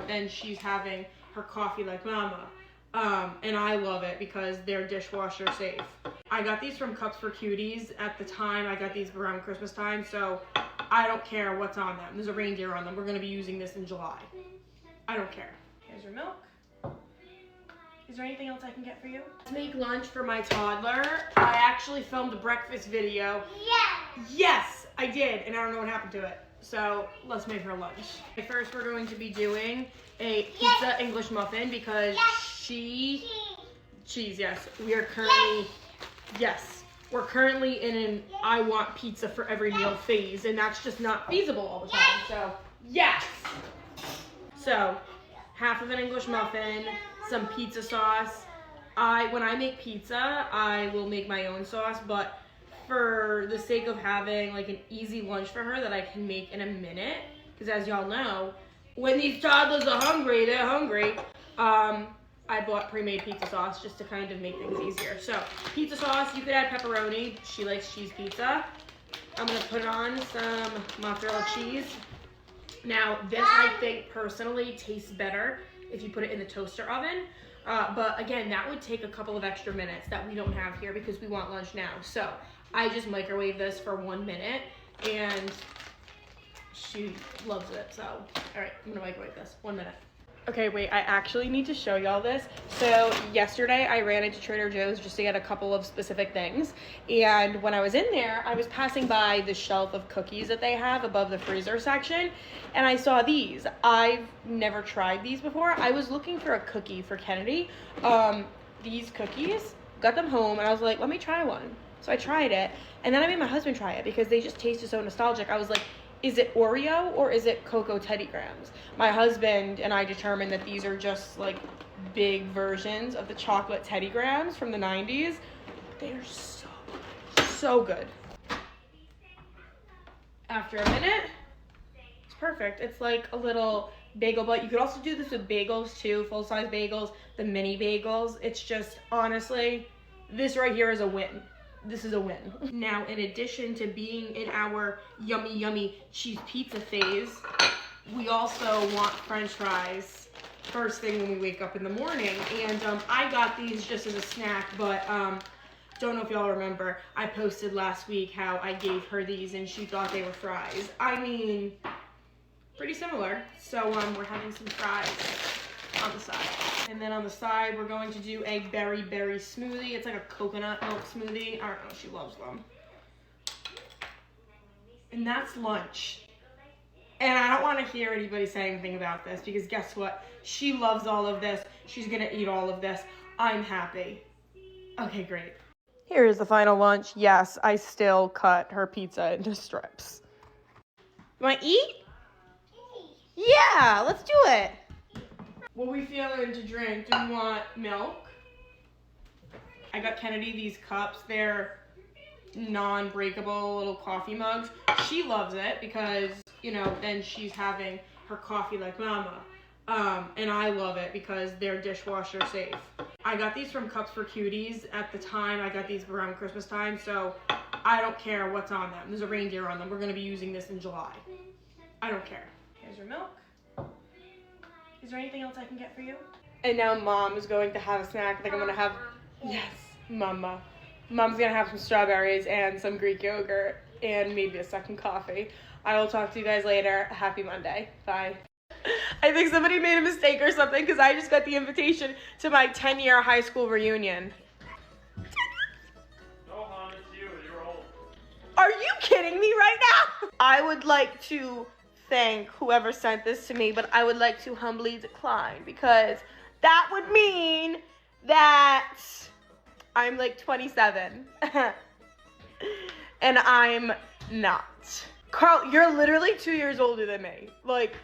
then she's having her coffee like mama. And I love it because they're dishwasher safe. I got these from Cups for Cuties at the time. I got these around Christmas time, so I don't care what's on them. There's a reindeer on them. We're gonna be using this in July. I don't care. Here's your milk. Is there anything else I can get for you? Let's make lunch for my toddler. I actually filmed a breakfast video. Yes! Yes, I did, and I don't know what happened to it. So let's make her lunch. First, we're going to be doing a pizza English muffin because cheese, yes. We're currently in an I want pizza for every meal phase, and that's just not feasible all the time. So, yes! So, half of an English muffin, some pizza sauce. When I make pizza, I will make my own sauce, but for the sake of having like an easy lunch for her that I can make in a minute, because as y'all know, when these toddlers are hungry, they're hungry. I bought pre-made pizza sauce just to kind of make things easier. So pizza sauce, you could add pepperoni. She likes cheese pizza. I'm gonna put on some mozzarella cheese. Now this I think personally tastes better if you put it in the toaster oven. But again, that would take a couple of extra minutes that we don't have here because we want lunch now. So I just microwave this for 1 minute and she loves it. So, all right, I'm gonna microwave this 1 minute. Okay, wait, I actually need to show y'all this. So yesterday I ran into Trader Joe's just to get a couple of specific things. And when I was in there, I was passing by the shelf of cookies that they have above the freezer section. And I saw these. I've never tried these before. I was looking for a cookie for Kennedy. These cookies, got them home and I was like, let me try one. So I tried it. And then I made my husband try it because they just tasted so nostalgic. I was like, is it Oreo or is it Cocoa Teddy Grahams? My husband and I determined that these are just like big versions of the chocolate Teddy Grahams from the 90s. They are so good. After a minute, it's perfect. It's like a little bagel, but you could also do this with bagels too, full-size bagels, the mini bagels. It's just, honestly, this right here is a win. This is a win. Now, in addition to being in our yummy, yummy cheese pizza phase, we also want French fries first thing when we wake up in the morning. And I got these just as a snack, but don't know if y'all remember, I posted last week how I gave her these and she thought they were fries. I mean, pretty similar. So we're having some fries on the side. And then on the side, we're going to do a berry smoothie. It's like a coconut milk smoothie. I don't know, she loves them. And that's lunch. And I don't want to hear anybody say anything about this because guess what? She loves all of this. She's gonna eat all of this. I'm happy. Okay, great. Here is the final lunch. Yes, I still cut her pizza into strips. You want to eat? Yeah, let's do it. What we feeling to drink? Do you want milk? I got Kennedy these cups. They're non-breakable little coffee mugs. She loves it because, then she's having her coffee like mama. And I love it because they're dishwasher safe. I got these from Cups for Cuties at the time. I got these around Christmas time, so I don't care what's on them. There's a reindeer on them. We're gonna be using this in July. I don't care. Here's your milk. Is there anything else I can get for you? And now Mom is going to have a snack. I think I'm gonna have, yes, Mama. Mom's gonna have some strawberries and some Greek yogurt and maybe a second coffee. I will talk to you guys later. Happy Monday. Bye. I think somebody made a mistake or something because I just got the invitation to my 10-year high school reunion. No, hon, it's you. You're old. Are you kidding me right now? I would like to thank whoever sent this to me, but I would like to humbly decline because that would mean that I'm like 27 and I'm not. Carl, you're literally 2 years older than me. Like,